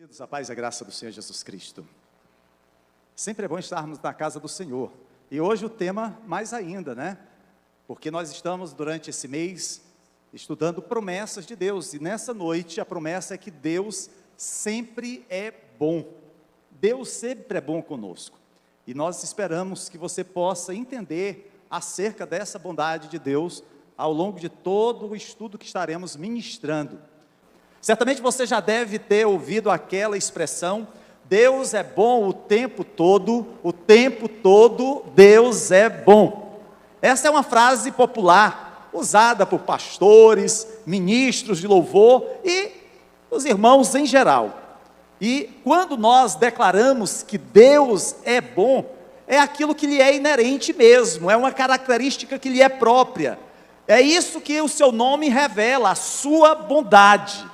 Queridos, a paz e a graça do Senhor Jesus Cristo. Sempre é bom estarmos na casa do Senhor. E hoje o tema mais ainda, né? Porque nós estamos durante esse mês estudando promessas de Deus. E nessa noite a promessa é que Deus sempre é bom. Deus sempre é bom conosco. E nós esperamos que você possa entender acerca dessa bondade de Deus ao longo de todo o estudo que estaremos ministrando. Certamente você já deve ter ouvido aquela expressão: Deus é bom o tempo todo Deus é bom. Essa é uma frase popular, usada por pastores, ministros de louvor e os irmãos em geral. E quando nós declaramos que Deus é bom, é aquilo que lhe é inerente mesmo, é uma característica que lhe é própria. É isso que o seu nome revela, a sua bondade.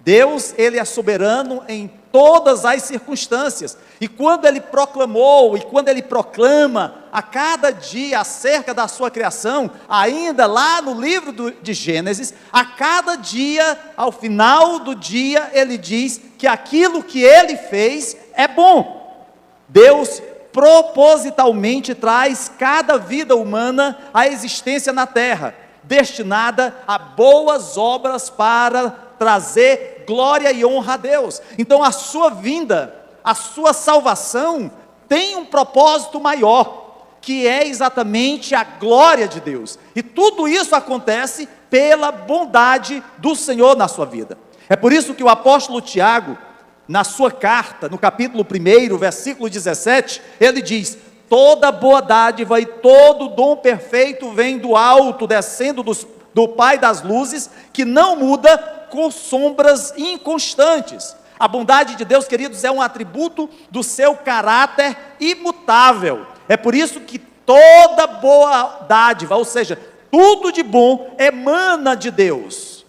Deus, Ele é soberano em todas as circunstâncias, e quando Ele proclamou, e quando Ele proclama a cada dia acerca da sua criação, ainda lá no livro de Gênesis, a cada dia, ao final do dia, Ele diz que aquilo que Ele fez é bom. Deus propositalmente traz cada vida humana à existência na terra, destinada a boas obras para trazer glória e honra a Deus. Então a sua vinda, a sua salvação tem um propósito maior, que é exatamente a glória de Deus. E tudo isso acontece pela bondade do Senhor na sua vida. É por isso que o apóstolo Tiago, na sua carta, no capítulo 1, versículo 17, ele diz: toda boa dádiva e todo dom perfeito vem do alto, descendo do Pai das luzes, que não muda com sombras inconstantes. A bondade de Deus, queridos, é um atributo do seu caráter imutável. É por isso que toda boa dádiva, ou seja, tudo de bom, emana de Deus.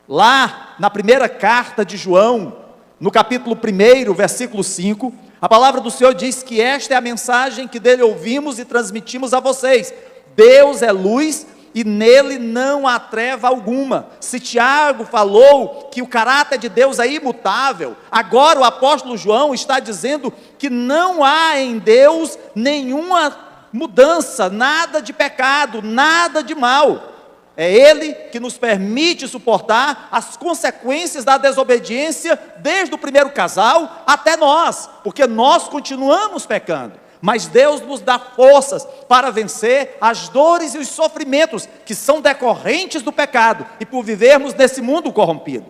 Lá na primeira carta de João, no capítulo 1, versículo 5, a palavra do Senhor diz que esta é a mensagem que dele ouvimos e transmitimos a vocês: Deus é luz e nele não há treva alguma. Se Tiago falou que o caráter de Deus é imutável, agora o apóstolo João está dizendo que não há em Deus nenhuma mudança, nada de pecado, nada de mal. É Ele que nos permite suportar as consequências da desobediência, desde o primeiro casal até nós, porque nós continuamos pecando. Mas Deus nos dá forças para vencer as dores e os sofrimentos que são decorrentes do pecado e por vivermos nesse mundo corrompido.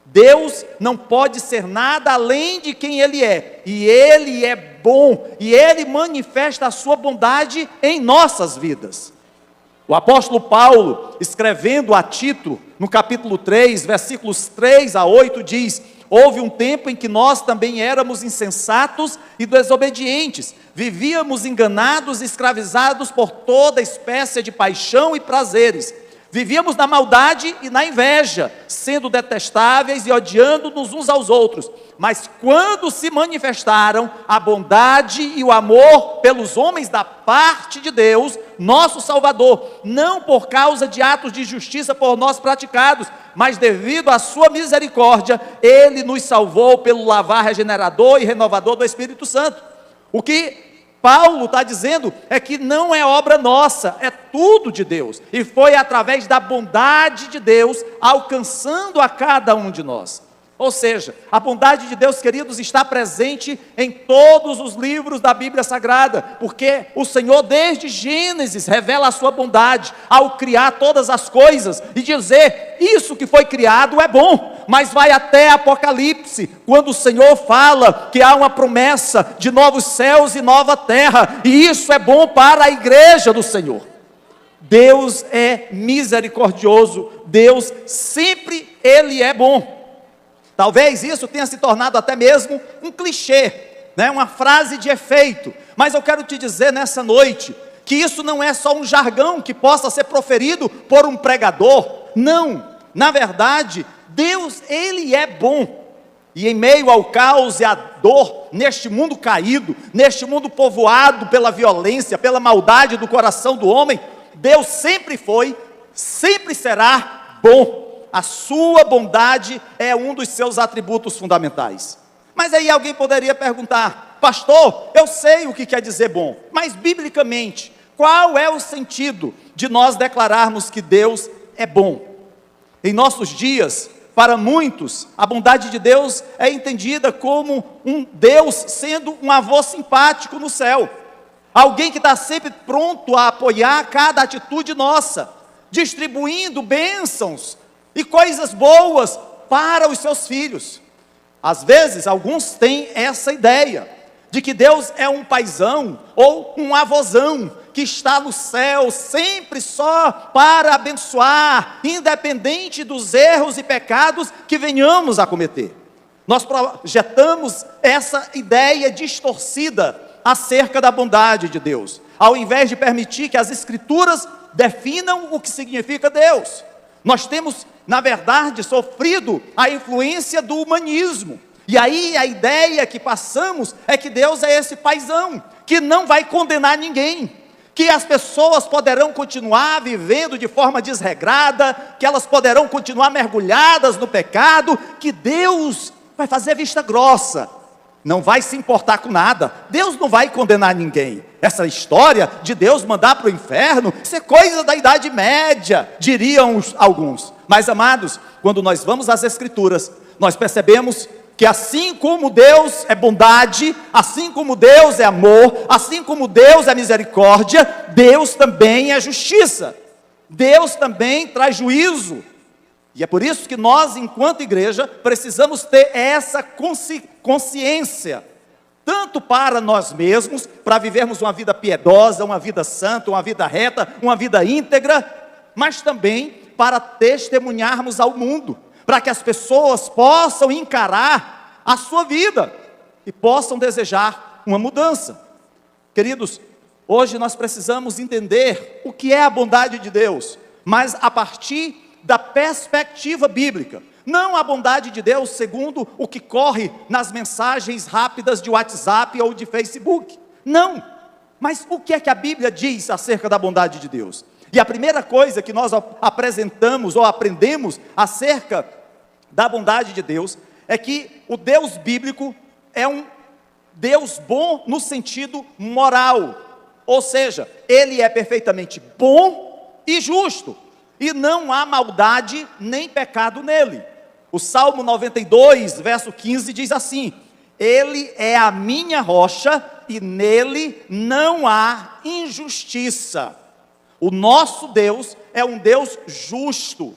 Deus não pode ser nada além de quem Ele é, e Ele é bom, e Ele manifesta a sua bondade em nossas vidas. O apóstolo Paulo, escrevendo a Tito, no capítulo 3, versículos 3 a 8, diz: houve um tempo em que nós também éramos insensatos e desobedientes, vivíamos enganados e escravizados por toda espécie de paixão e prazeres, vivíamos na maldade e na inveja, sendo detestáveis e odiando-nos uns aos outros. Mas quando se manifestaram a bondade e o amor pelos homens da parte de Deus, nosso Salvador, não por causa de atos de justiça por nós praticados, mas devido à sua misericórdia, Ele nos salvou pelo lavar regenerador e renovador do Espírito Santo. O que Paulo está dizendo é que não é obra nossa, é tudo de Deus, e foi através da bondade de Deus alcançando a cada um de nós. Ou seja, a bondade de Deus, queridos, está presente em todos os livros da Bíblia Sagrada, porque o Senhor desde Gênesis revela a sua bondade ao criar todas as coisas e dizer: isso que foi criado é bom. Mas vai até Apocalipse, quando o Senhor fala que há uma promessa de novos céus e nova terra, e isso é bom para a igreja do Senhor. Deus é misericordioso, Deus sempre Ele é bom. Talvez isso tenha se tornado até mesmo um clichê, né? Uma frase de efeito, mas eu quero te dizer nessa noite, que isso não é só um jargão que possa ser proferido por um pregador. Não, na verdade, Deus, Ele é bom, e em meio ao caos e à dor, neste mundo caído, neste mundo povoado pela violência, pela maldade do coração do homem, Deus sempre foi, sempre será bom. a sua bondade é um dos seus atributos fundamentais. Mas aí alguém poderia perguntar: pastor, eu sei o que quer dizer bom, mas biblicamente, qual é o sentido de nós declararmos que Deus é bom? Em nossos dias, para muitos, a bondade de Deus é entendida como um Deus sendo um avô simpático no céu. Alguém que está sempre pronto a apoiar cada atitude nossa, distribuindo bênçãos e coisas boas para os seus filhos. Às vezes, alguns têm essa ideia de que Deus é um paizão ou um avôzão que está no céu sempre só para abençoar, independente dos erros e pecados que venhamos a cometer. Nós projetamos essa ideia distorcida acerca da bondade de Deus, ao invés de permitir que as Escrituras definam o que significa Deus. Nós temos, na verdade, sofrido a influência do humanismo. E aí a ideia que passamos é que Deus é esse paizão, que não vai condenar ninguém, que as pessoas poderão continuar vivendo de forma desregrada, que elas poderão continuar mergulhadas no pecado, que Deus vai fazer vista grossa, não vai se importar com nada. Deus não vai condenar ninguém. Essa história de Deus mandar para o inferno, isso é coisa da Idade Média, diriam alguns. Mas amados, quando nós vamos às Escrituras, nós percebemos que assim como Deus é bondade, assim como Deus é amor, assim como Deus é misericórdia, Deus também é justiça. Deus também traz juízo. E é por isso que nós, enquanto igreja, precisamos ter essa consciência, tanto para nós mesmos, para vivermos uma vida piedosa, uma vida santa, uma vida reta, uma vida íntegra, mas também para testemunharmos ao mundo, para que as pessoas possam encarar a sua vida e possam desejar uma mudança. Queridos, hoje nós precisamos entender o que é a bondade de Deus, mas a partir da perspectiva bíblica, não a bondade de Deus segundo o que corre nas mensagens rápidas de WhatsApp ou de Facebook, não, mas o que é que a Bíblia diz acerca da bondade de Deus? E a primeira coisa que nós apresentamos ou aprendemos acerca da bondade de Deus é que o Deus bíblico é um Deus bom no sentido moral, ou seja, Ele é perfeitamente bom e justo, e não há maldade nem pecado nele. O Salmo 92, verso 15 diz assim: Ele é a minha rocha e nele não há injustiça. O nosso Deus é um Deus justo,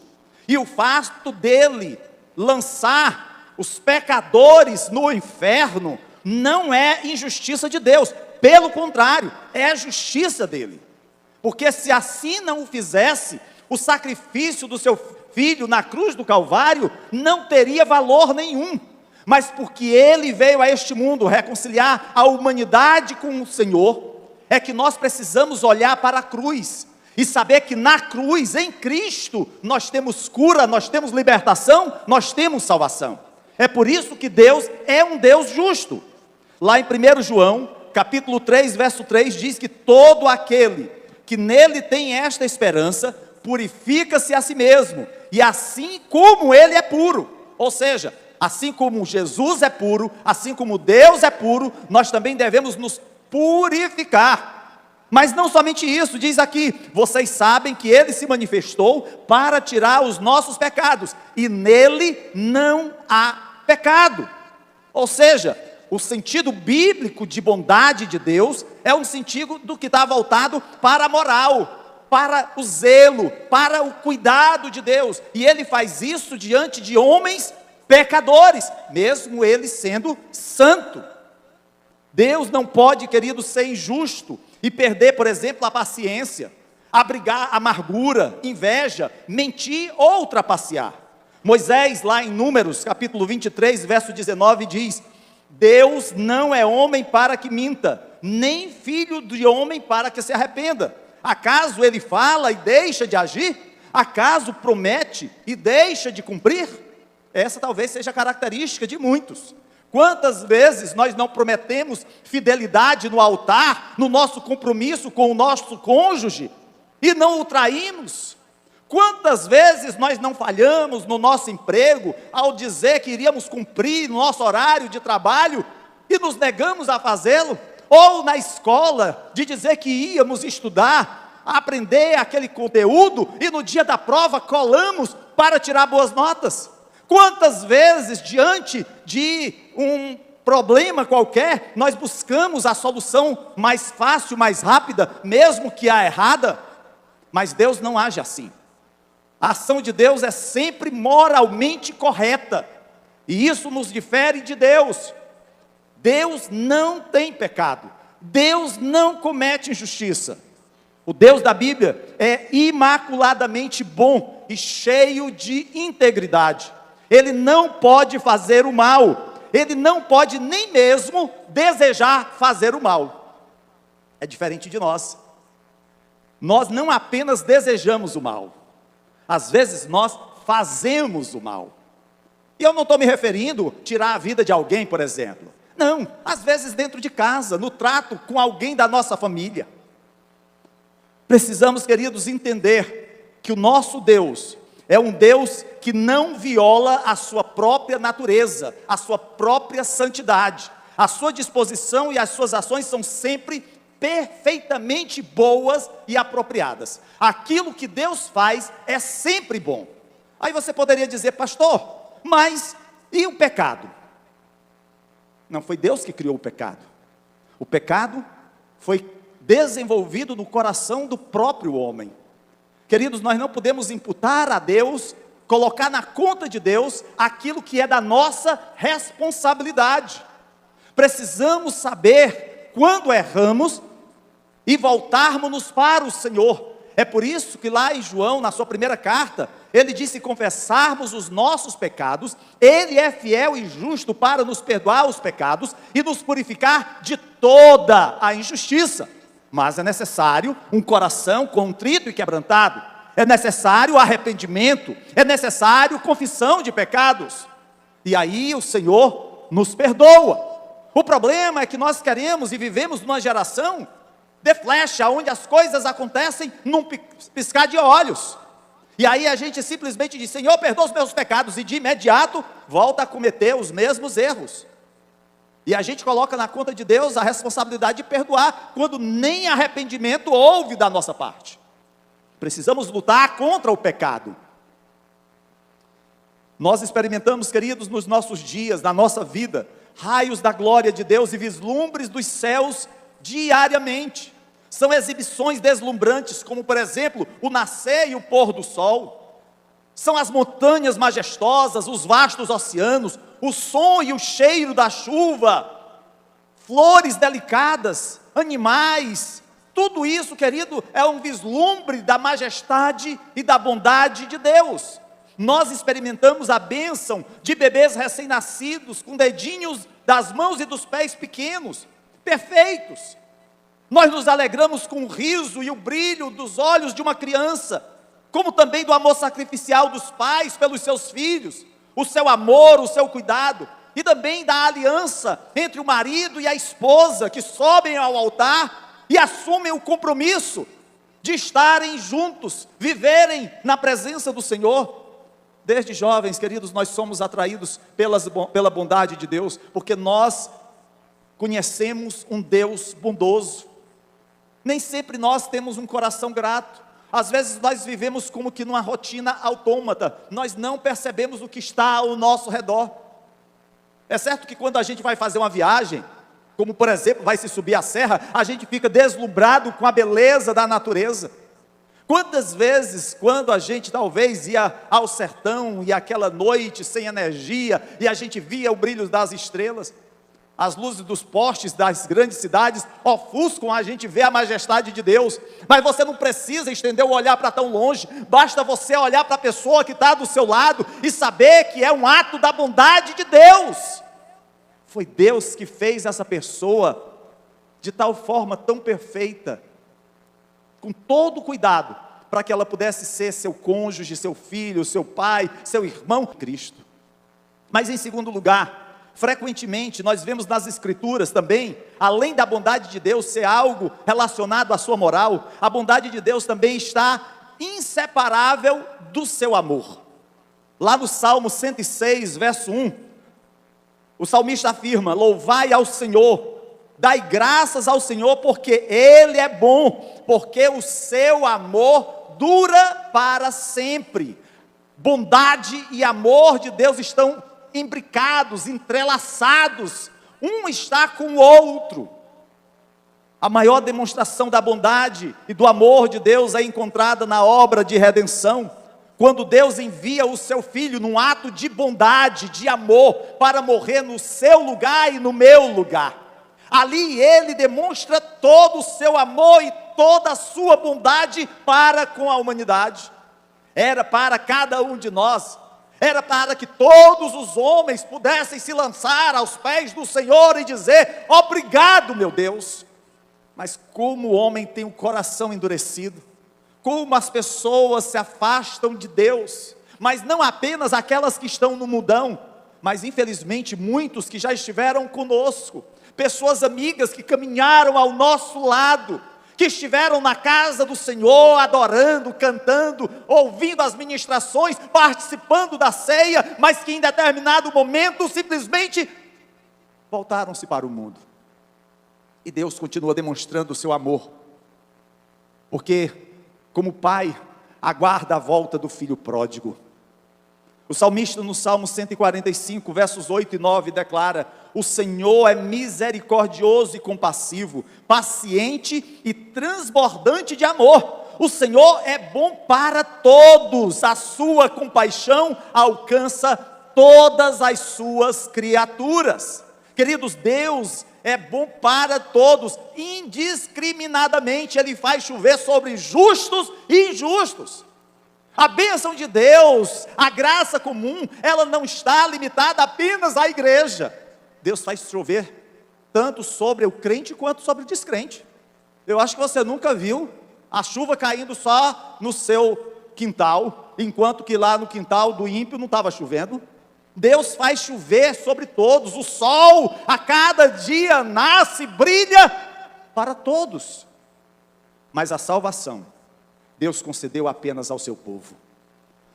e o fato dele lançar os pecadores no inferno não é injustiça de Deus, pelo contrário, é a justiça dele, porque se assim não o fizesse, o sacrifício do seu filho na cruz do Calvário não teria valor nenhum, mas porque ele veio a este mundo reconciliar a humanidade com o Senhor, é que nós precisamos olhar para a cruz e saber que na cruz, em Cristo, nós temos cura, nós temos libertação, nós temos salvação. É por isso que Deus é um Deus justo. Lá em 1 João, capítulo 3, verso 3, diz que todo aquele que nele tem esta esperança, purifica-se a si mesmo, e assim como ele é puro, ou seja, assim como Jesus é puro, assim como Deus é puro, nós também devemos nos purificar. Mas não somente isso, diz aqui: vocês sabem que ele se manifestou para tirar os nossos pecados, e nele não há pecado. Ou seja, o sentido bíblico de bondade de Deus é um sentido do que está voltado para a moral, para o zelo, para o cuidado de Deus, e ele faz isso diante de homens pecadores, mesmo ele sendo santo. Deus não pode, querido, ser injusto e perder, por exemplo, a paciência, abrigar amargura, inveja, mentir ou trapacear. Moisés, lá em Números, capítulo 23, verso 19, diz: Deus não é homem para que minta, nem filho de homem para que se arrependa. Acaso ele fala e deixa de agir? Acaso promete e deixa de cumprir? Essa talvez seja a característica de muitos. Quantas vezes nós não prometemos fidelidade no altar, no nosso compromisso com o nosso cônjuge, e não o traímos? Quantas vezes nós não falhamos no nosso emprego ao dizer que iríamos cumprir nosso horário de trabalho e nos negamos a fazê-lo? Ou na escola, de dizer que íamos estudar, aprender aquele conteúdo e no dia da prova colamos para tirar boas notas? Quantas vezes, diante de um problema qualquer, nós buscamos a solução mais fácil, mais rápida, mesmo que a errada? Mas Deus não age assim. A ação de Deus é sempre moralmente correta, e isso nos difere de Deus. Deus não tem pecado, Deus não comete injustiça. O Deus da Bíblia é imaculadamente bom e cheio de integridade. Ele não pode fazer o mal, ele não pode nem mesmo desejar fazer o mal. É diferente de nós. Nós não apenas desejamos o mal, às vezes nós fazemos o mal. E eu não estou me referindo a tirar a vida de alguém, por exemplo. Não, às vezes dentro de casa, no trato com alguém da nossa família. Precisamos, queridos, entender que o nosso Deus é um Deus que não viola a sua própria natureza, a sua própria santidade. A sua disposição e as suas ações são sempre perfeitamente boas e apropriadas. Aquilo que Deus faz é sempre bom. Aí você poderia dizer: pastor, mas e o pecado? Não foi Deus que criou o pecado. O pecado foi desenvolvido no coração do próprio homem. Queridos, nós não podemos imputar a Deus, colocar na conta de Deus aquilo que é da nossa responsabilidade. Precisamos saber quando erramos e voltarmos para o Senhor. É por isso que lá em João, na sua primeira carta, ele disse: se confessarmos os nossos pecados, Ele é fiel e justo para nos perdoar os pecados e nos purificar de toda a injustiça. Mas é necessário um coração contrito e quebrantado, é necessário arrependimento, é necessário confissão de pecados, e aí o Senhor nos perdoa. O problema é que nós queremos e vivemos numa geração de flecha, onde as coisas acontecem num piscar de olhos, e aí a gente simplesmente diz: Senhor, perdoa os meus pecados, e de imediato volta a cometer os mesmos erros. E a gente coloca na conta de Deus a responsabilidade de perdoar, quando nem arrependimento houve da nossa parte. Precisamos lutar contra o pecado. Nós experimentamos, queridos, nos nossos dias, na nossa vida, raios da glória de Deus e vislumbres dos céus diariamente. São exibições deslumbrantes, como por exemplo, o nascer e o pôr do sol. São as montanhas majestosas, os vastos oceanos, o som e o cheiro da chuva, flores delicadas, animais. Tudo isso, querido, é um vislumbre da majestade e da bondade de Deus. Nós experimentamos a bênção de bebês recém-nascidos, com dedinhos das mãos e dos pés pequenos, perfeitos. Nós nos alegramos com o riso e o brilho dos olhos de uma criança, como também do amor sacrificial dos pais pelos seus filhos, o seu amor, o seu cuidado, e também da aliança entre o marido e a esposa, que sobem ao altar e assumem o compromisso de estarem juntos, viverem na presença do Senhor. Desde jovens, queridos, nós somos atraídos pela bondade de Deus, porque nós conhecemos um Deus bondoso. Nem sempre nós temos um coração grato. Às vezes nós vivemos como que numa rotina autômata, nós não percebemos o que está ao nosso redor. É certo que quando a gente vai fazer uma viagem, como por exemplo vai se subir a serra, a gente fica deslumbrado com a beleza da natureza. Quantas vezes, quando a gente talvez ia ao sertão, e aquela noite sem energia, e a gente via o brilho das estrelas, as luzes dos postes das grandes cidades ofuscam a gente ver a majestade de Deus, mas você não precisa estender o olhar para tão longe, basta você olhar para a pessoa que está do seu lado e saber que é um ato da bondade de Deus. Foi Deus que fez essa pessoa de tal forma tão perfeita, com todo cuidado, para que ela pudesse ser seu cônjuge, seu filho, seu pai, seu irmão, Cristo. Mas em segundo lugar, frequentemente nós vemos nas Escrituras também, além da bondade de Deus ser algo relacionado à sua moral, a bondade de Deus também está inseparável do seu amor. Lá no Salmo 106, verso 1, o salmista afirma: louvai ao Senhor, dai graças ao Senhor, porque Ele é bom, porque o seu amor dura para sempre. Bondade e amor de Deus estão imbricados, entrelaçados, um está com o outro. A maior demonstração da bondade e do amor de Deus é encontrada na obra de redenção, quando Deus envia o seu Filho num ato de bondade, de amor, para morrer no seu lugar e no meu lugar. Ali Ele demonstra todo o seu amor e toda a sua bondade para com a humanidade. Era para cada um de nós, era para que todos os homens pudessem se lançar aos pés do Senhor e dizer: obrigado, meu Deus. Mas como o homem tem o coração endurecido, como as pessoas se afastam de Deus, mas não apenas aquelas que estão no mundão, mas infelizmente muitos que já estiveram conosco, pessoas amigas que caminharam ao nosso lado, que estiveram na casa do Senhor, adorando, cantando, ouvindo as ministrações, participando da ceia, mas que em determinado momento simplesmente voltaram-se para o mundo. E Deus continua demonstrando o seu amor, porque como pai, aguarda a volta do filho pródigo. O salmista no Salmo 145, versos 8 e 9 declara: o Senhor é misericordioso e compassivo, paciente e transbordante de amor. O Senhor é bom para todos, a sua compaixão alcança todas as suas criaturas. Queridos, Deus é bom para todos, indiscriminadamente. Ele faz chover sobre justos e injustos. A bênção de Deus, a graça comum, ela não está limitada apenas à igreja. Deus faz chover tanto sobre o crente quanto sobre o descrente. Eu acho que você nunca viu a chuva caindo só no seu quintal, enquanto que lá no quintal do ímpio não estava chovendo. Deus faz chover sobre todos, o sol a cada dia nasce, brilha para todos. Mas a salvação, Deus concedeu apenas ao seu povo.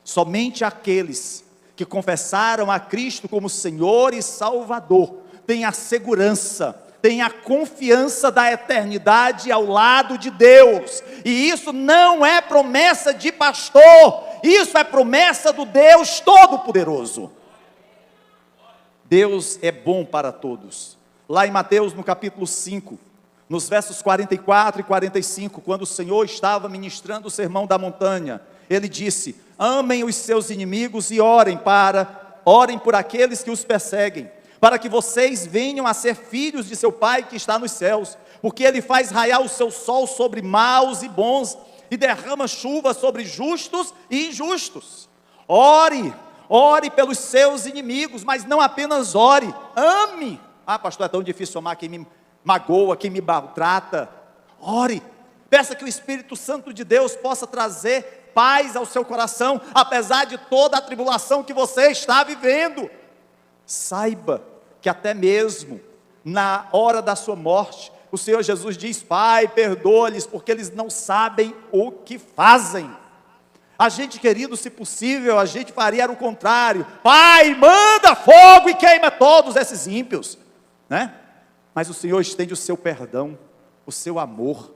Somente aqueles que confessaram a Cristo como Senhor e Salvador têm a segurança, têm a confiança da eternidade ao lado de Deus. E isso não é promessa de pastor, isso é promessa do Deus Todo-Poderoso. Deus é bom para todos. Lá em Mateus, no capítulo 5, nos versos 44 e 45, quando o Senhor estava ministrando o sermão da montanha, Ele disse: amem os seus inimigos e orem por aqueles que os perseguem, para que vocês venham a ser filhos de seu Pai que está nos céus, porque Ele faz raiar o seu sol sobre maus e bons, e derrama chuva sobre justos e injustos. Ore pelos seus inimigos, mas não apenas ore, ame. Ah, pastor, é tão difícil amar quem me magoa, quem me maltrata. Ore, peça que o Espírito Santo de Deus possa trazer paz ao seu coração, apesar de toda a tribulação que você está vivendo. Saiba que até mesmo na hora da sua morte, o Senhor Jesus diz: Pai, perdoa-lhes, porque eles não sabem o que fazem. A gente, querido, se possível, a gente faria o contrário: Pai, manda fogo e queima todos esses ímpios, né? Mas o Senhor estende o seu perdão, o seu amor.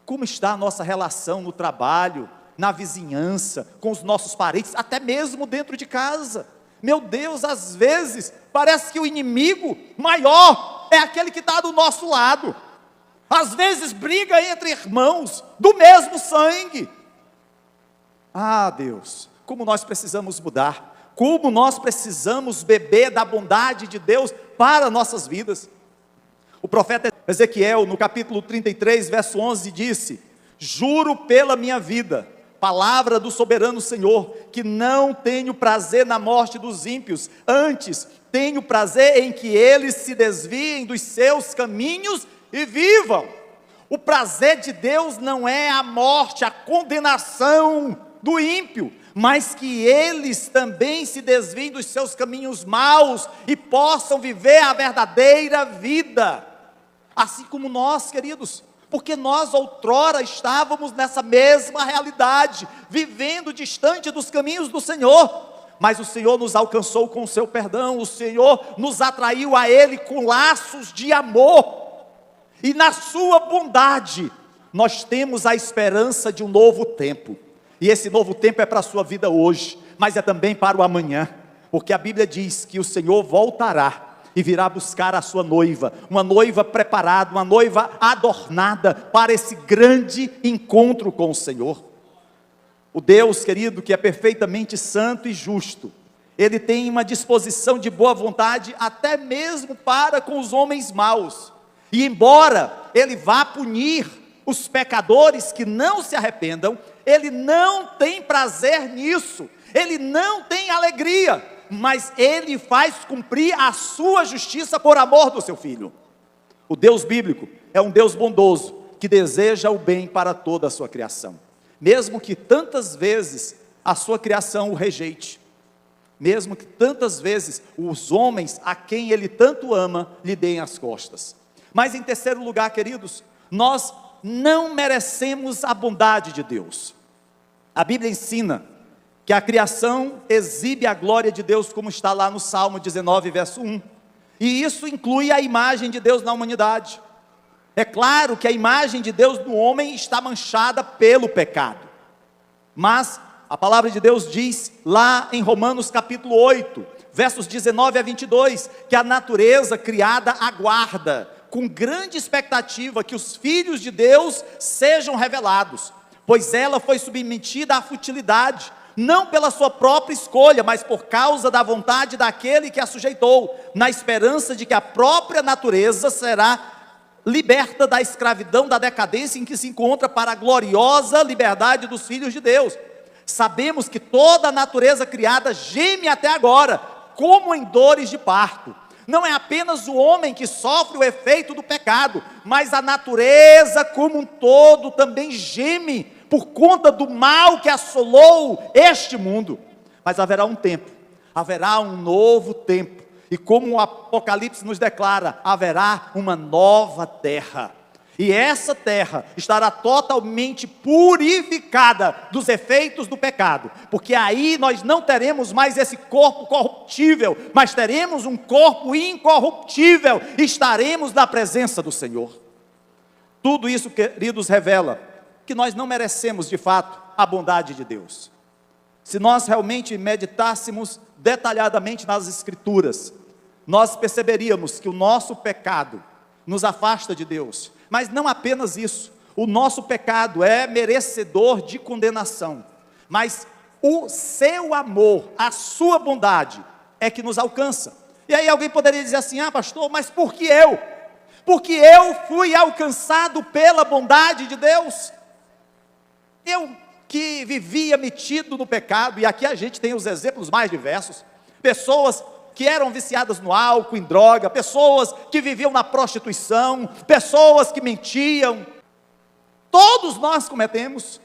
Como está a nossa relação no trabalho, na vizinhança, com os nossos parentes, até mesmo dentro de casa? Meu Deus, às vezes, parece que o inimigo maior é aquele que está do nosso lado. Às vezes briga entre irmãos do mesmo sangue. Ah, Deus, como nós precisamos mudar, como nós precisamos beber da bondade de Deus para nossas vidas. O profeta Ezequiel, no capítulo 33, verso 11, disse: juro pela minha vida, palavra do soberano Senhor, que não tenho prazer na morte dos ímpios, antes tenho prazer em que eles se desviem dos seus caminhos e vivam. O prazer de Deus não é a morte, a condenação do ímpio, mas que eles também se desviem dos seus caminhos maus e possam viver a verdadeira vida. Assim como nós, queridos, porque nós outrora estávamos nessa mesma realidade, vivendo distante dos caminhos do Senhor, mas o Senhor nos alcançou com o seu perdão, o Senhor nos atraiu a Ele com laços de amor, e na sua bondade, nós temos a esperança de um novo tempo, e esse novo tempo é para a sua vida hoje, mas é também para o amanhã, porque a Bíblia diz que o Senhor voltará, e virá buscar a sua noiva, uma noiva preparada, uma noiva adornada, para esse grande encontro com o Senhor. O Deus, querido, que é perfeitamente santo e justo, Ele tem uma disposição de boa vontade, até mesmo para com os homens maus, e embora Ele vá punir os pecadores que não se arrependam, Ele não tem prazer nisso, Ele não tem alegria, mas Ele faz cumprir a sua justiça por amor do seu Filho. O Deus bíblico é um Deus bondoso, que deseja o bem para toda a sua criação, mesmo que tantas vezes a sua criação o rejeite, mesmo que tantas vezes os homens a quem Ele tanto ama, lhe deem as costas. Mas em terceiro lugar, queridos, nós não merecemos a bondade de Deus. A Bíblia ensina que a criação exibe a glória de Deus, como está lá no Salmo 19, verso 1, e isso inclui a imagem de Deus na humanidade. É claro que a imagem de Deus no homem está manchada pelo pecado, mas a palavra de Deus diz lá em Romanos capítulo 8, versos 19 a 22, que a natureza criada aguarda com grande expectativa que os filhos de Deus sejam revelados, pois ela foi submetida à futilidade, não pela sua própria escolha, mas por causa da vontade daquele que a sujeitou, na esperança de que a própria natureza será liberta da escravidão, da decadência em que se encontra, para a gloriosa liberdade dos filhos de Deus. Sabemos que toda a natureza criada geme até agora, como em dores de parto. Não é apenas o homem que sofre o efeito do pecado, mas a natureza como um todo também geme, por conta do mal que assolou este mundo. Mas haverá um tempo, haverá um novo tempo, e como o Apocalipse nos declara, haverá uma nova terra, e essa terra estará totalmente purificada dos efeitos do pecado, porque aí nós não teremos mais esse corpo corruptível, mas teremos um corpo incorruptível, e estaremos na presença do Senhor. Tudo isso, queridos, revela que nós não merecemos de fato a bondade de Deus. Se nós realmente meditássemos detalhadamente nas Escrituras, nós perceberíamos que o nosso pecado nos afasta de Deus, mas não apenas isso, o nosso pecado é merecedor de condenação, mas o seu amor, a sua bondade é que nos alcança. E aí alguém poderia dizer assim: ah, pastor, mas por que eu? Porque eu fui alcançado pela bondade de Deus. Eu que vivia metido no pecado, e aqui a gente tem os exemplos mais diversos, pessoas que eram viciadas no álcool, em droga, pessoas que viviam na prostituição, pessoas que mentiam, todos nós cometemos,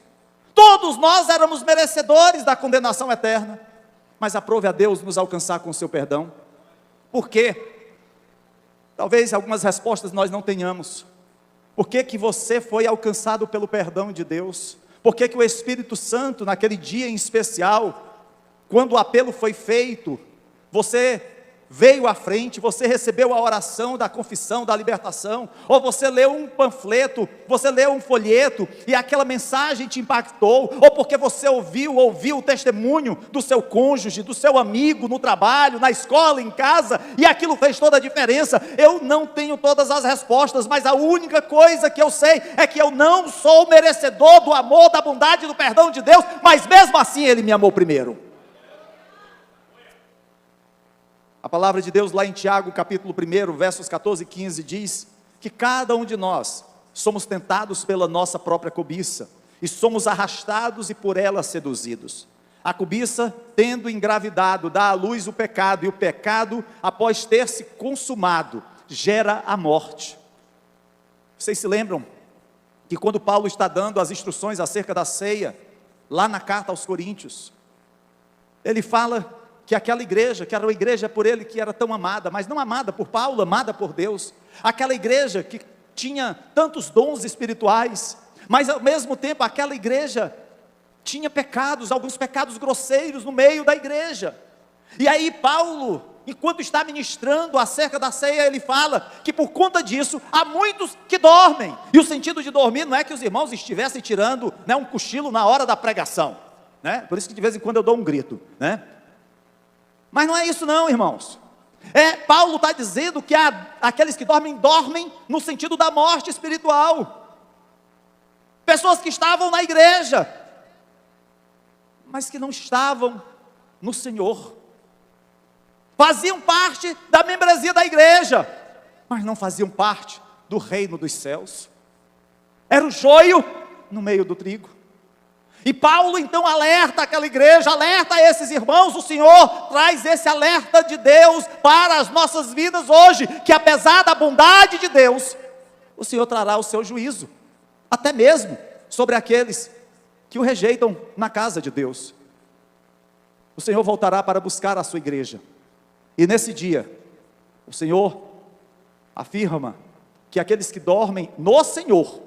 todos nós éramos merecedores da condenação eterna, mas aprove a Deus nos alcançar com o seu perdão. Por quê? Talvez algumas respostas nós não tenhamos. Por que que você foi alcançado pelo perdão de Deus? Por que que o Espírito Santo, naquele dia em especial, quando o apelo foi feito, você veio à frente, você recebeu a oração da confissão, da libertação, ou você leu um panfleto, você leu um folheto, e aquela mensagem te impactou, ou porque você ouviu o testemunho do seu cônjuge, do seu amigo, no trabalho, na escola, em casa, e aquilo fez toda a diferença. Eu não tenho todas as respostas, mas a única coisa que eu sei, é que eu não sou merecedor do amor, da bondade, do perdão de Deus, mas mesmo assim Ele me amou primeiro. A palavra de Deus lá em Tiago, capítulo 1, versos 14 e 15, diz que cada um de nós somos tentados pela nossa própria cobiça, e somos arrastados e por ela seduzidos. A cobiça, tendo engravidado, dá à luz o pecado, e o pecado, após ter se consumado, gera a morte. Vocês se lembram que quando Paulo está dando as instruções acerca da ceia, lá na carta aos Coríntios, ele fala que aquela igreja, que era uma igreja por ele que era tão amada, mas não amada por Paulo, amada por Deus, aquela igreja que tinha tantos dons espirituais, mas ao mesmo tempo aquela igreja tinha pecados, alguns pecados grosseiros no meio da igreja. E aí Paulo, enquanto está ministrando acerca da ceia, ele fala que por conta disso, há muitos que dormem. E o sentido de dormir não é que os irmãos estivessem tirando, né, um cochilo na hora da pregação, né? Por isso que de vez em quando eu dou um grito, né? Mas não é isso não, irmãos. Paulo está dizendo que aqueles que dormem no sentido da morte espiritual. Pessoas que estavam na igreja, mas que não estavam no Senhor. Faziam parte da membresia da igreja, mas não faziam parte do reino dos céus. Era o joio no meio do trigo. E Paulo então alerta aquela igreja, alerta esses irmãos. O Senhor traz esse alerta de Deus para as nossas vidas hoje, que apesar da bondade de Deus, o Senhor trará o seu juízo, até mesmo sobre aqueles que o rejeitam na casa de Deus. O Senhor voltará para buscar a sua igreja. E nesse dia, o Senhor afirma que aqueles que dormem no Senhor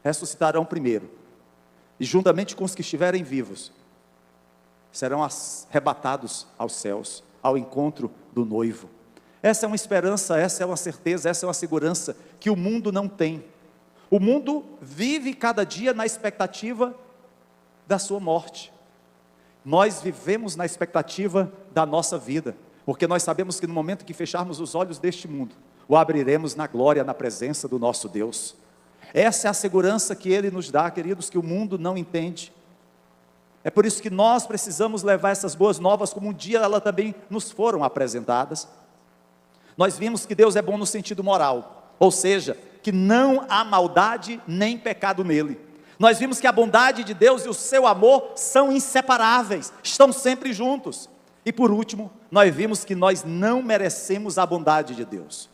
ressuscitarão primeiro, e juntamente com os que estiverem vivos, serão arrebatados aos céus, ao encontro do noivo. Essa é uma esperança, essa é uma certeza, essa é uma segurança que o mundo não tem. O mundo vive cada dia na expectativa da sua morte. Nós vivemos na expectativa da nossa vida, porque nós sabemos que no momento que fecharmos os olhos deste mundo, o abriremos na glória, na presença do nosso Deus. Essa é a segurança que Ele nos dá, queridos, que o mundo não entende. É por isso que nós precisamos levar essas boas novas, como um dia elas também nos foram apresentadas. Nós vimos que Deus é bom no sentido moral, ou seja, que não há maldade nem pecado nele. Nós vimos que a bondade de Deus e o seu amor são inseparáveis, estão sempre juntos. E por último, nós vimos que nós não merecemos a bondade de Deus.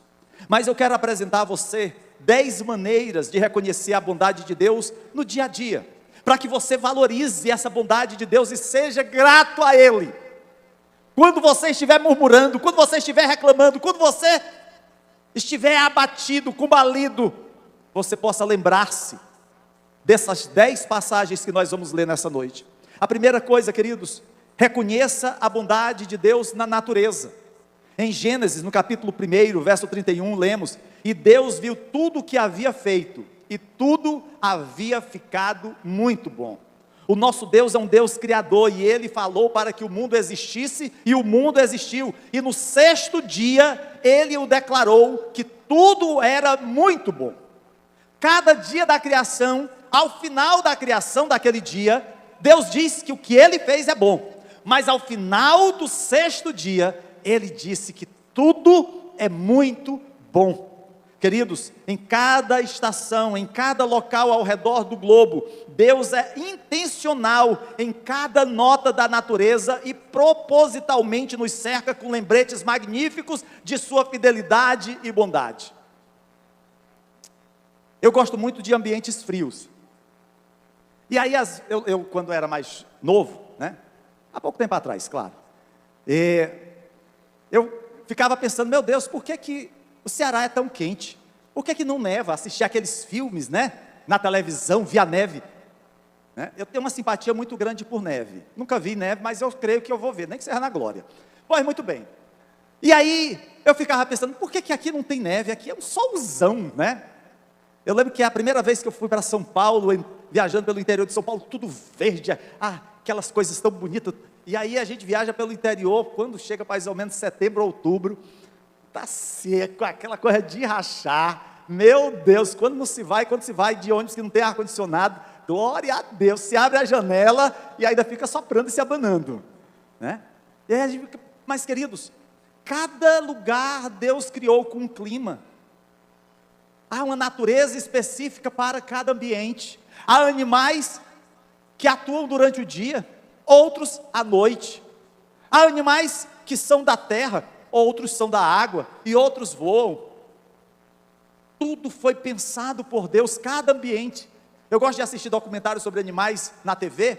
Mas eu quero apresentar a você 10 maneiras de reconhecer a bondade de Deus no dia a dia, para que você valorize essa bondade de Deus e seja grato a Ele. Quando você estiver murmurando, quando você estiver reclamando, quando você estiver abatido, combalido, você possa lembrar-se dessas 10 passagens que nós vamos ler nessa noite. A primeira coisa, queridos, reconheça a bondade de Deus na natureza. Em Gênesis, no capítulo 1, verso 31, lemos: e Deus viu tudo o que havia feito, e tudo havia ficado muito bom. O nosso Deus é um Deus criador, e Ele falou para que o mundo existisse, e o mundo existiu, e no 6º dia, Ele o declarou que tudo era muito bom. Cada dia da criação, ao final da criação daquele dia, Deus diz que o que Ele fez é bom, mas ao final do 6º dia, Ele disse que tudo é muito bom. Queridos, em cada estação, em cada local ao redor do globo, Deus é intencional em cada nota da natureza e propositalmente nos cerca com lembretes magníficos de sua fidelidade e bondade. Eu gosto muito de ambientes frios. E aí, eu quando era mais novo, né? Há pouco tempo atrás, claro, eu ficava pensando, meu Deus, por que o Ceará é tão quente? Por que não neva? Assistir aqueles filmes, né, na televisão, via neve, né? Eu tenho uma simpatia muito grande por neve. Nunca vi neve, mas eu creio que eu vou ver, nem que seja na glória. Pois, muito bem. E aí, eu ficava pensando, por que aqui não tem neve? Aqui é um solzão, né? Eu lembro que a primeira vez que eu fui para São Paulo, viajando pelo interior de São Paulo, tudo verde, aquelas coisas tão bonitas. E aí a gente viaja pelo interior, quando chega mais ou menos setembro, outubro, está seco, aquela coisa de rachar. Meu Deus, quando se vai de ônibus que não tem ar-condicionado, glória a Deus, se abre a janela e ainda fica soprando e se abanando, né? E aí a gente fica, mas queridos, cada lugar Deus criou com um clima. Há uma natureza específica para cada ambiente. Há animais que atuam durante o dia, outros à noite. Há animais que são da terra, outros são da água, e outros voam. Tudo foi pensado por Deus, cada ambiente. Eu gosto de assistir documentários sobre animais na TV,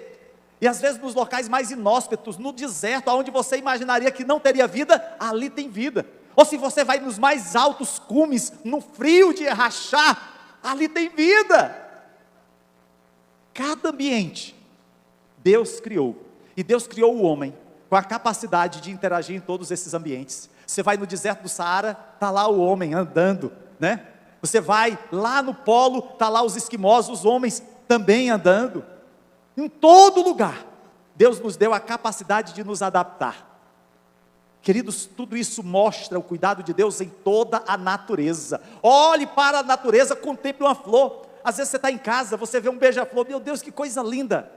e às vezes nos locais mais inóspitos, no deserto, onde você imaginaria que não teria vida, ali tem vida. ou se você vai nos mais altos cumes, no frio de rachar, ali tem vida. Cada ambiente, Deus criou, e Deus criou o homem, com a capacidade de interagir em todos esses ambientes. Você vai no deserto do Saara, está lá o homem andando, né? Você vai lá no polo, está lá os esquimós, os homens também andando. Em todo lugar, Deus nos deu a capacidade de nos adaptar. Queridos, tudo isso mostra o cuidado de Deus em toda a natureza. Olhe para a natureza, contemple uma flor. Às vezes você está em casa, você vê um beija-flor, meu Deus, que coisa linda.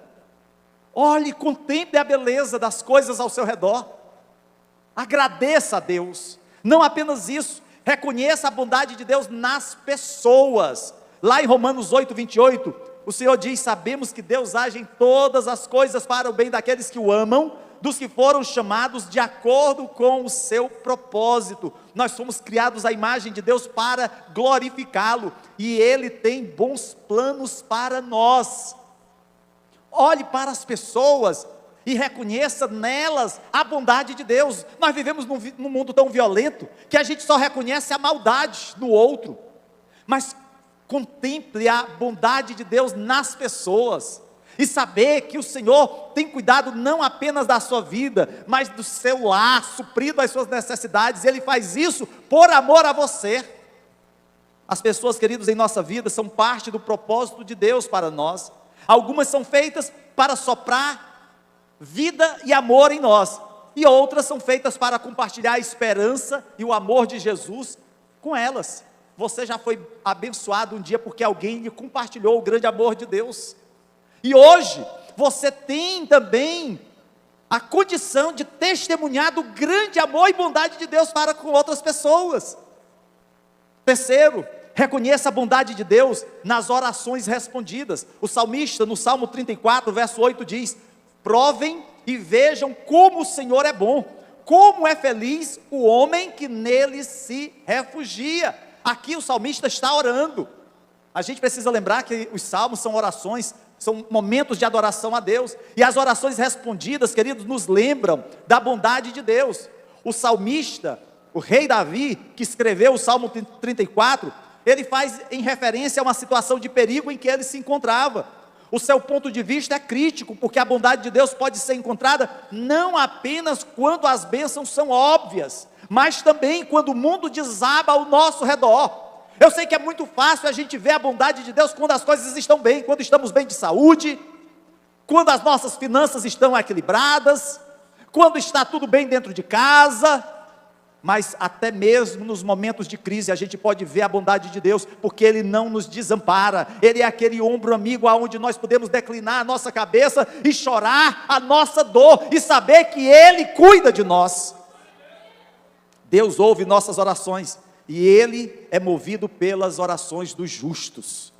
Olhe, contemple a beleza das coisas ao seu redor. Agradeça a Deus. Não apenas isso, reconheça a bondade de Deus nas pessoas. Lá em Romanos 8:28, o Senhor diz: sabemos que Deus age em todas as coisas para o bem daqueles que o amam, dos que foram chamados de acordo com o seu propósito. Nós somos criados à imagem de Deus para glorificá-lo, e Ele tem bons planos para nós. Olhe para as pessoas e reconheça nelas a bondade de Deus. Nós vivemos num mundo tão violento, que a gente só reconhece a maldade no outro, mas contemple a bondade de Deus nas pessoas, e saber que o Senhor tem cuidado não apenas da sua vida, mas do seu lar, suprido as suas necessidades. Ele faz isso por amor a você. As pessoas, queridos, em nossa vida são parte do propósito de Deus para nós. Algumas são feitas para soprar vida e amor em nós, e outras são feitas para compartilhar a esperança e o amor de Jesus com elas. Você já foi abençoado um dia porque alguém lhe compartilhou o grande amor de Deus, e hoje você tem também a condição de testemunhar do grande amor e bondade de Deus para com outras pessoas. Terceiro, reconheça a bondade de Deus nas orações respondidas. O salmista, no Salmo 34, verso 8, diz: provem e vejam como o Senhor é bom, como é feliz o homem que nele se refugia. Aqui o salmista está orando. A gente precisa lembrar que os salmos são orações, são momentos de adoração a Deus, e as orações respondidas, queridos, nos lembram da bondade de Deus. O salmista, o rei Davi, que escreveu o Salmo 34, ele faz em referência a uma situação de perigo em que ele se encontrava. O seu ponto de vista é crítico, porque a bondade de Deus pode ser encontrada não apenas quando as bênçãos são óbvias, mas também quando o mundo desaba ao nosso redor. Eu sei que é muito fácil a gente ver a bondade de Deus quando as coisas estão bem, quando estamos bem de saúde, quando as nossas finanças estão equilibradas, quando está tudo bem dentro de casa. Mas até mesmo nos momentos de crise a gente pode ver a bondade de Deus, porque Ele não nos desampara. Ele é aquele ombro amigo aonde nós podemos declinar a nossa cabeça e chorar a nossa dor, e saber que Ele cuida de nós. Deus ouve nossas orações, e Ele é movido pelas orações dos justos.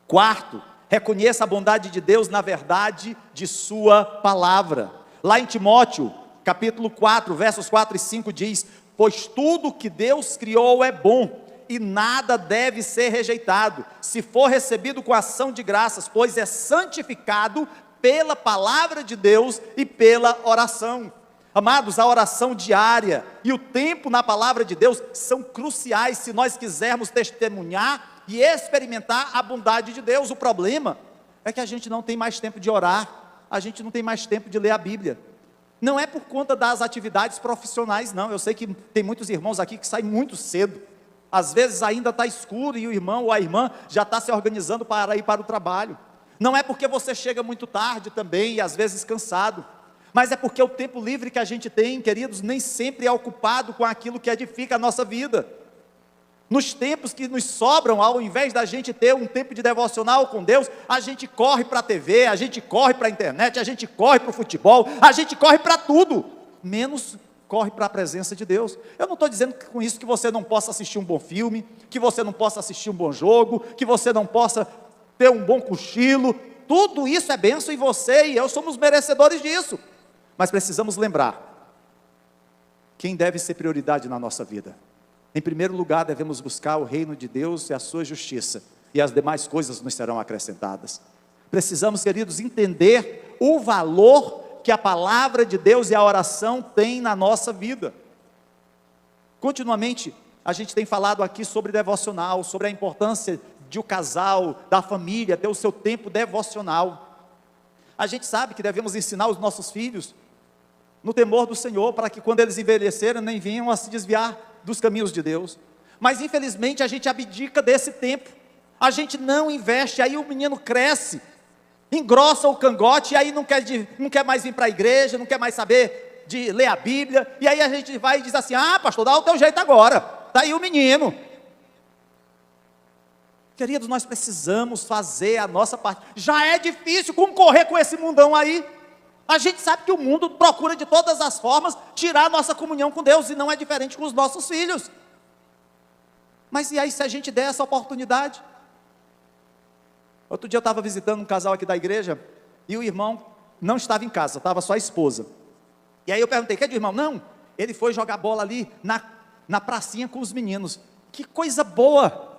Quarto, reconheça a bondade de Deus na verdade de sua palavra. Lá em Timóteo, capítulo 4, versos 4 e 5 diz: pois tudo que Deus criou é bom, e nada deve ser rejeitado, se for recebido com ação de graças, pois é santificado pela palavra de Deus e pela oração. Amados, a oração diária e o tempo na palavra de Deus são cruciais se nós quisermos testemunhar e experimentar a bondade de Deus. O problema é que a gente não tem mais tempo de orar, a gente não tem mais tempo de ler a Bíblia. Não é por conta das atividades profissionais, não. Eu sei que tem muitos irmãos aqui que saem muito cedo, às vezes ainda está escuro e o irmão ou a irmã já está se organizando para ir para o trabalho. Não é porque você chega muito tarde também e às vezes cansado, mas é porque o tempo livre que a gente tem, queridos, nem sempre é ocupado com aquilo que edifica a nossa vida. Nos tempos que nos sobram, ao invés da gente ter um tempo de devocional com Deus, a gente corre para a TV, a gente corre para a internet, a gente corre para o futebol, a gente corre para tudo, menos corre para a presença de Deus. Eu não estou dizendo com isso que você não possa assistir um bom filme, que você não possa assistir um bom jogo, que você não possa ter um bom cochilo. Tudo isso é bênção, e você e eu somos merecedores disso. Mas precisamos lembrar quem deve ser prioridade na nossa vida. Em primeiro lugar, devemos buscar o reino de Deus e a sua justiça, e as demais coisas nos serão acrescentadas. Precisamos, queridos, entender o valor que a palavra de Deus e a oração têm na nossa vida. Continuamente, a gente tem falado aqui sobre devocional, sobre a importância de o casal, da família, ter o seu tempo devocional. A gente sabe que devemos ensinar os nossos filhos no temor do Senhor, para que quando eles envelhecerem, nem venham a se desviar dos caminhos de Deus. Mas infelizmente a gente abdica desse tempo, a gente não investe, aí o menino cresce, engrossa o cangote, e aí não quer mais vir para a igreja, não quer mais saber de ler a Bíblia, e aí a gente vai e diz assim: ah, pastor, dá o teu jeito agora, está aí o menino. Queridos, nós precisamos fazer a nossa parte. Já é difícil concorrer com esse mundão aí. A gente sabe que o mundo procura de todas as formas tirar a nossa comunhão com Deus, e não é diferente com os nossos filhos. Mas e aí se a gente der essa oportunidade? Outro dia eu estava visitando um casal aqui da igreja, e o irmão não estava em casa, estava só a esposa. E aí eu perguntei: cadê o irmão? Não, ele foi jogar bola ali na pracinha com os meninos. Que coisa boa!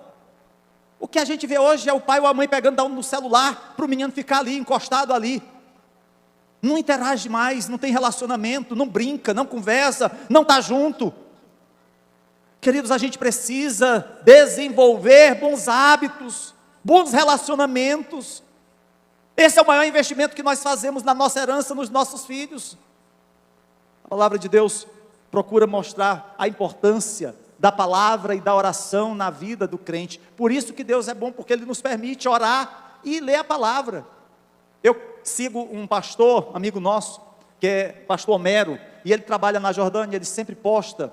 O que a gente vê hoje é o pai ou a mãe pegando no celular, para o menino ficar ali, encostado ali. Não interage mais, não tem relacionamento, não brinca, não conversa, não está junto. Queridos, a gente precisa desenvolver bons hábitos, bons relacionamentos. Esse é o maior investimento que nós fazemos na nossa herança, nos nossos filhos. A palavra de Deus procura mostrar a importância da palavra e da oração na vida do crente. Por isso que Deus é bom, porque Ele nos permite orar e ler a palavra. Eu sigo um pastor, amigo nosso, que é pastor Homero, e ele trabalha na Jordânia. Ele sempre posta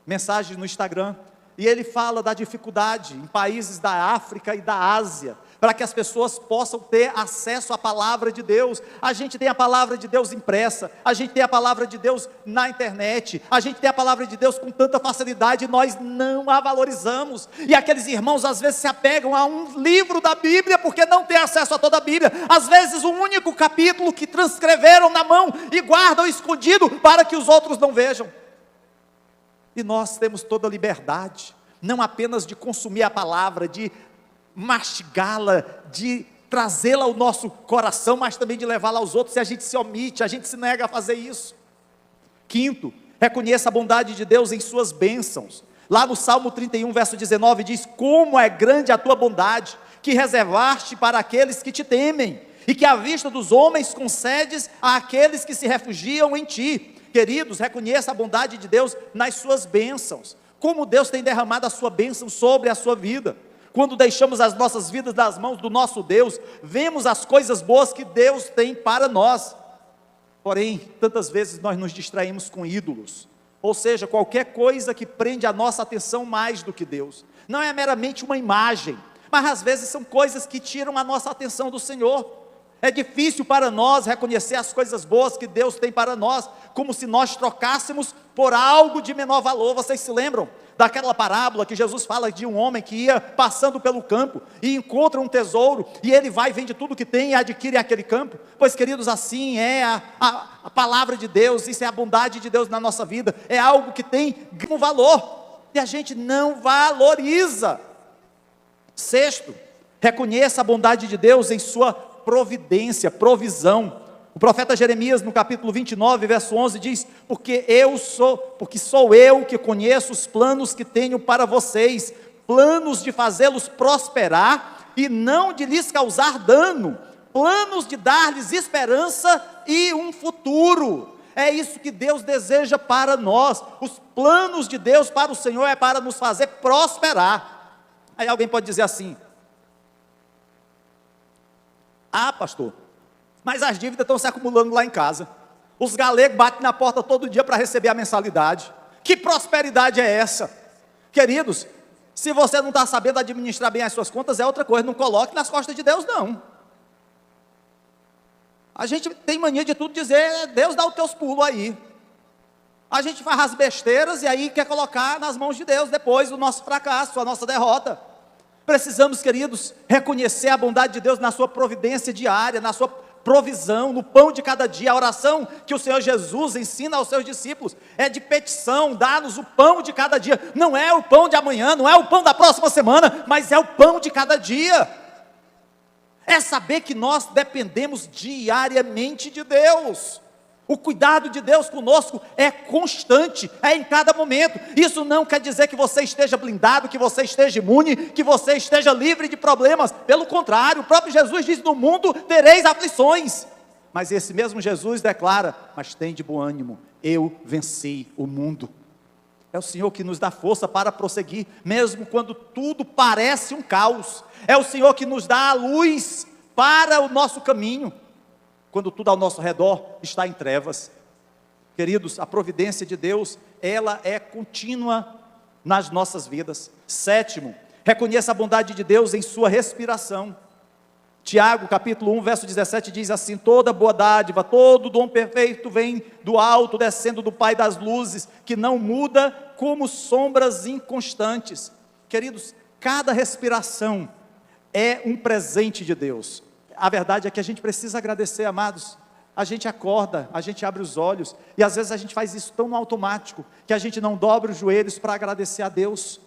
mensagens no Instagram, e ele fala da dificuldade em países da África e da Ásia, para que as pessoas possam ter acesso à palavra de Deus. A gente tem a palavra de Deus impressa, a gente tem a palavra de Deus na internet, a gente tem a palavra de Deus com tanta facilidade, e nós não a valorizamos, e aqueles irmãos às vezes se apegam a um livro da Bíblia, porque não tem acesso a toda a Bíblia, às vezes o único capítulo que transcreveram na mão, e guardam escondido, para que os outros não vejam. E nós temos toda a liberdade, não apenas de consumir a palavra, de mastigá-la, de trazê-la ao nosso coração, mas também de levá-la aos outros, e a gente se omite, a gente se nega a fazer isso. Quinto, reconheça a bondade de Deus em suas bênçãos. Lá no Salmo 31, verso 19, diz: como é grande a tua bondade, que reservaste para aqueles que te temem, e que à vista dos homens concedes àqueles que se refugiam em ti. Queridos, reconheça a bondade de Deus nas suas bênçãos, como Deus tem derramado a sua bênção sobre a sua vida. Quando deixamos as nossas vidas nas mãos do nosso Deus, vemos as coisas boas que Deus tem para nós. Porém, tantas vezes nós nos distraímos com ídolos, ou seja, qualquer coisa que prende a nossa atenção mais do que Deus. Não é meramente uma imagem, mas às vezes são coisas que tiram a nossa atenção do Senhor. É difícil para nós reconhecer as coisas boas que Deus tem para nós, como se nós trocássemos por algo de menor valor. Vocês se lembram daquela parábola que Jesus fala de um homem que ia passando pelo campo e encontra um tesouro, e ele vai, vende tudo que tem e adquire aquele campo? Pois, queridos, assim é a palavra de Deus, isso é a bondade de Deus na nossa vida, é algo que tem um valor, e a gente não valoriza. Sexto, reconheça a bondade de Deus em sua providência, provisão. O profeta Jeremias, no capítulo 29, verso 11, diz: porque sou eu que conheço os planos que tenho para vocês, planos de fazê-los prosperar e não de lhes causar dano, planos de dar-lhes esperança e um futuro. É isso que Deus deseja para nós. Os planos de Deus para o Senhor é para nos fazer prosperar. Aí alguém pode dizer assim: ah, pastor, mas as dívidas estão se acumulando lá em casa, os galegos batem na porta todo dia para receber a mensalidade. Que prosperidade é essa? Queridos, se você não está sabendo administrar bem as suas contas, é outra coisa, não coloque nas costas de Deus não. A gente tem mania de tudo dizer: Deus dá os teus pulos aí. A gente faz as besteiras e aí quer colocar nas mãos de Deus depois o nosso fracasso, a nossa derrota. Precisamos, queridos, reconhecer a bondade de Deus na sua providência diária, na sua provisão, no pão de cada dia. A oração que o Senhor Jesus ensina aos seus discípulos é de petição: dá-nos o pão de cada dia. Não é o pão de amanhã, não é o pão da próxima semana, mas é o pão de cada dia. É saber que nós dependemos diariamente de Deus. O cuidado de Deus conosco é constante, é em cada momento. Isso não quer dizer que você esteja blindado, que você esteja imune, que você esteja livre de problemas. Pelo contrário, o próprio Jesus diz: no mundo tereis aflições. Mas esse mesmo Jesus declara: mas tem de bom ânimo, eu venci o mundo. É o Senhor que nos dá força para prosseguir, mesmo quando tudo parece um caos. É o Senhor que nos dá a luz para o nosso caminho, quando tudo ao nosso redor está em trevas. Queridos, a providência de Deus, ela é contínua nas nossas vidas. Sétimo, reconheça a bondade de Deus em sua respiração. Tiago, capítulo 1, verso 17, diz assim: toda boa dádiva, todo dom perfeito vem do alto, descendo do Pai das luzes, que não muda como sombras inconstantes. Queridos, cada respiração é um presente de Deus. A verdade é que a gente precisa agradecer, amados. A gente acorda, a gente abre os olhos, e às vezes a gente faz isso tão no automático, que a gente não dobra os joelhos para agradecer a Deus,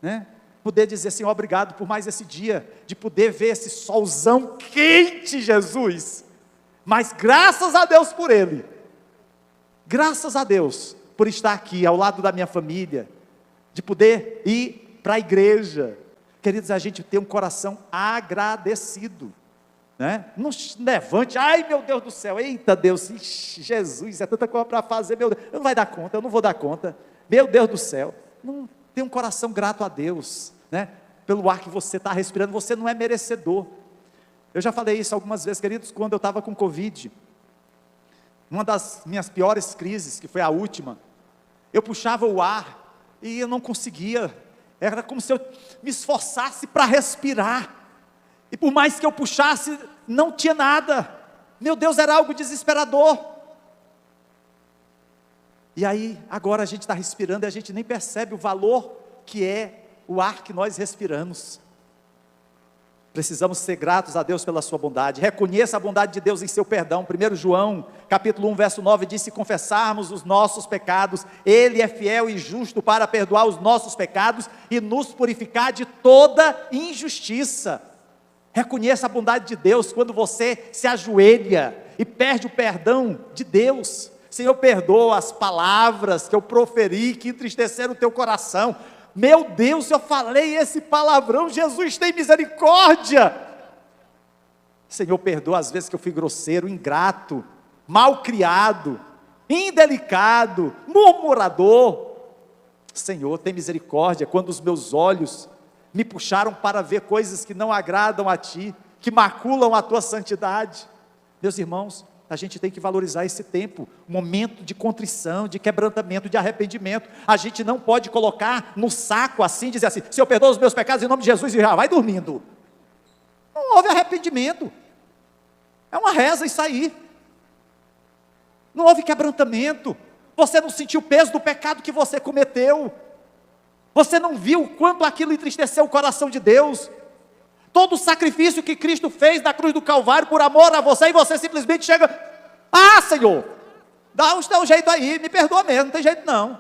né? Poder dizer: Senhor, obrigado por mais esse dia, de poder ver esse solzão quente, Jesus, mas graças a Deus por ele, graças a Deus por estar aqui ao lado da minha família, de poder ir para a igreja. Queridos, a gente tem um coração agradecido, né? Não levante: ai meu Deus do céu, eita Deus, ixi, Jesus, é tanta coisa para fazer, meu Deus, eu não vai dar conta, eu não vou dar conta, meu Deus do céu. Não, tem um coração grato a Deus, né? Pelo ar que você está respirando. Você não é merecedor. Eu já falei isso algumas vezes, queridos, quando eu estava com Covid, uma das minhas piores crises, que foi a última, eu puxava o ar e eu não conseguia, era como se eu me esforçasse para respirar, e por mais que eu puxasse, não tinha nada. Meu Deus, era algo desesperador. E aí, agora a gente está respirando e a gente nem percebe o valor que é o ar que nós respiramos. Precisamos ser gratos a Deus pela sua bondade. Reconheça a bondade de Deus em seu perdão. 1 João, capítulo 1, verso 9, diz: se confessarmos os nossos pecados, Ele é fiel e justo para perdoar os nossos pecados e nos purificar de toda injustiça. Reconheça a bondade de Deus quando você se ajoelha e pede o perdão de Deus. Senhor, perdoa as palavras que eu proferi, que entristeceram o teu coração. Meu Deus, eu falei esse palavrão, Jesus tem misericórdia. Senhor, perdoa as vezes que eu fui grosseiro, ingrato, malcriado, indelicado, murmurador. Senhor, tem misericórdia quando os meus olhos me puxaram para ver coisas que não agradam a Ti, que maculam a Tua santidade. Meus irmãos, a gente tem que valorizar esse tempo, momento de contrição, de quebrantamento, de arrependimento. A gente não pode colocar no saco assim, dizer assim: Senhor, perdoa os meus pecados em nome de Jesus, e já vai dormindo. Não houve arrependimento, é uma reza isso aí. Não houve quebrantamento, você não sentiu o peso do pecado que você cometeu, você não viu o quanto aquilo entristeceu o coração de Deus. Todo o sacrifício que Cristo fez na cruz do Calvário por amor a você, e você simplesmente chega: ah, Senhor, dá um jeito aí, me perdoa mesmo, não tem jeito não.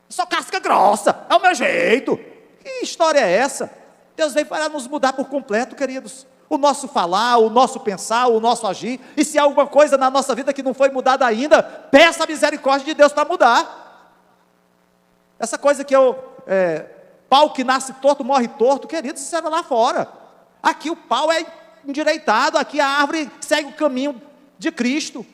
Só casca grossa, é o meu jeito. Que história é essa? Deus veio para nos mudar por completo, queridos. O nosso falar, o nosso pensar, o nosso agir. E se há alguma coisa na nossa vida que não foi mudada ainda, peça a misericórdia de Deus para mudar. Essa coisa que pau que nasce torto, morre torto, queridos, isso era lá fora. Aqui o pau é endireitado, aqui a árvore segue o caminho de Cristo.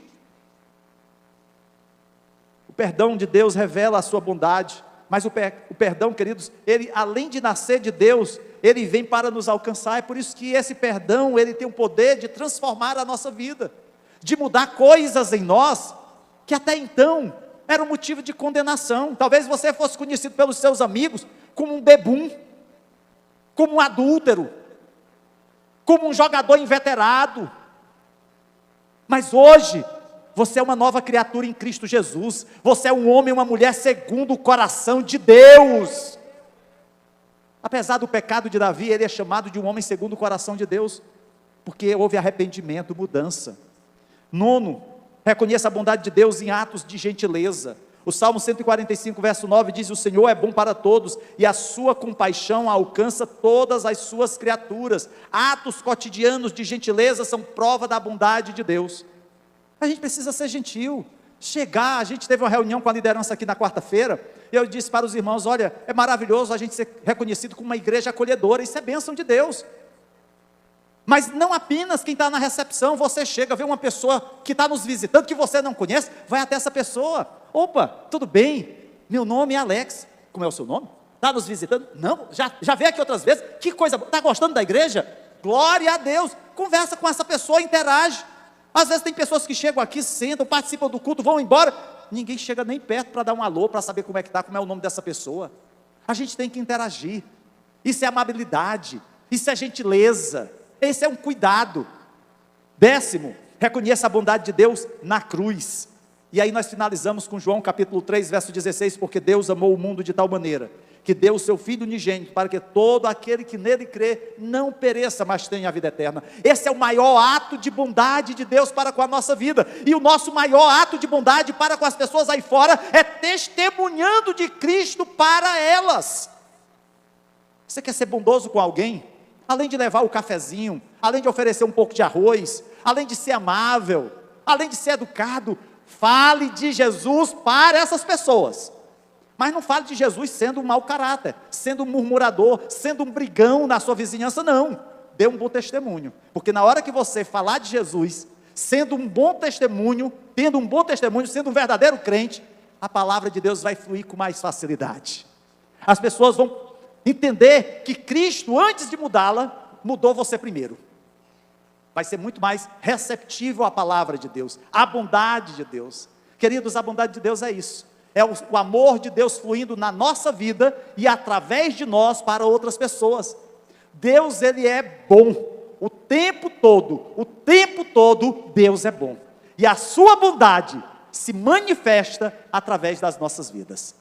O perdão de Deus revela a sua bondade, mas o perdão, queridos, ele, além de nascer de Deus, ele vem para nos alcançar. É por isso que esse perdão, ele tem o poder de transformar a nossa vida, de mudar coisas em nós, que até então era um motivo de condenação. Talvez você fosse conhecido pelos seus amigos como um bebum, como um adúltero, como um jogador inveterado. Mas hoje, você é uma nova criatura em Cristo Jesus. Você é um homem e uma mulher segundo o coração de Deus. Apesar do pecado de Davi, ele é chamado de um homem segundo o coração de Deus, porque houve arrependimento, mudança. 9, reconheça a bondade de Deus em atos de gentileza. O Salmo 145, verso 9 diz: o Senhor é bom para todos, e a sua compaixão alcança todas as suas criaturas. Atos cotidianos de gentileza são prova da bondade de Deus. A gente precisa ser gentil, chegar. A gente teve uma reunião com a liderança aqui na quarta-feira, e eu disse para os irmãos, olha, é maravilhoso a gente ser reconhecido como uma igreja acolhedora, isso é bênção de Deus. Mas não apenas quem está na recepção, você chega, vê uma pessoa que está nos visitando, que você não conhece, vai até essa pessoa, opa, tudo bem, meu nome é Alex, como é o seu nome? Está nos visitando? Não, já veio aqui outras vezes, que coisa boa, está gostando da igreja? Glória a Deus, conversa com essa pessoa, interage. Às vezes tem pessoas que chegam aqui, sentam, participam do culto, vão embora, ninguém chega nem perto para dar um alô, para saber como é que está, como é o nome dessa pessoa. A gente tem que interagir, isso é amabilidade, isso é gentileza, esse é um cuidado. 10º, reconheça a bondade de Deus na cruz. E aí nós finalizamos com João capítulo 3, verso 16, porque Deus amou o mundo de tal maneira, que deu o seu Filho unigênito, para que todo aquele que nele crê, não pereça, mas tenha a vida eterna. Esse é o maior ato de bondade de Deus para com a nossa vida, e o nosso maior ato de bondade para com as pessoas aí fora, é testemunhando de Cristo para elas. Você quer ser bondoso com alguém? Além de levar o cafezinho, além de oferecer um pouco de arroz, além de ser amável, além de ser educado, fale de Jesus para essas pessoas. Mas não fale de Jesus sendo um mau caráter, sendo um murmurador, sendo um brigão na sua vizinhança, não. Dê um bom testemunho, porque na hora que você falar de Jesus, sendo um bom testemunho, tendo um bom testemunho, sendo um verdadeiro crente, a palavra de Deus vai fluir com mais facilidade. As pessoas vão entender que Cristo, antes de mudá-la, mudou você primeiro. Vai ser muito mais receptível à palavra de Deus, à bondade de Deus. Queridos, a bondade de Deus é isso. É o amor de Deus fluindo na nossa vida e através de nós para outras pessoas. Deus, Ele é bom, o tempo todo Deus é bom. E a sua bondade se manifesta através das nossas vidas.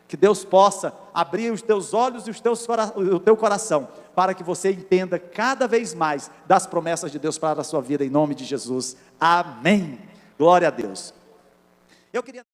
Que Deus possa abrir os teus olhos e o teu coração, para que você entenda cada vez mais das promessas de Deus para a sua vida, em nome de Jesus. Amém. Glória a Deus. Eu queria...